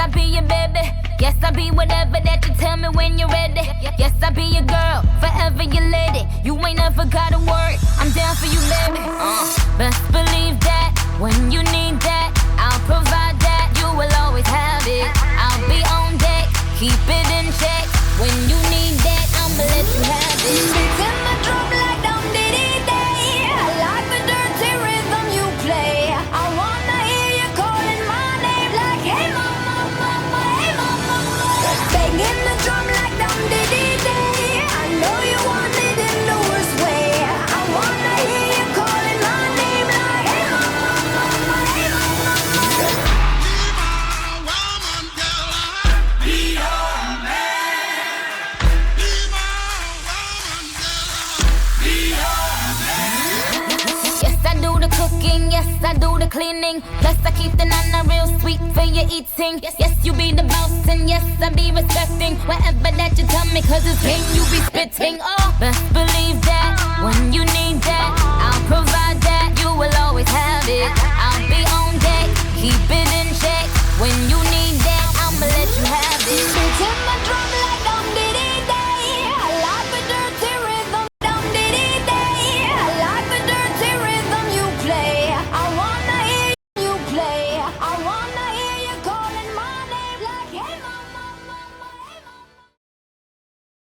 I be your baby. Yes, I be whatever that you tell me when you're ready. Yes, I be your girl, forever your lady. You ain't never gotta worry, I'm down for you, baby. Best believe that when you need that, I'll provide that. You will always have it. I'll be on deck, keep it in check. When you need that, I'ma let you have it. Beating the drum like dum diddy day. I like the dirty rhythm you play. I wanna hear you calling my name like hey mama, mama, hey mama, mama. Banging the drum like dum diddy day. I know you want it in the worst way. I wanna hear you calling my name like hey mama, mama, hey mama, mama. Be your man. Yes, I do the cooking, yes, I do the cleaning. Plus, I keep the nana real sweet for your eating. Yes, you be the boss, and yes, I be respecting whatever that you tell me, cause it's game you be spitting. Oh, best believe that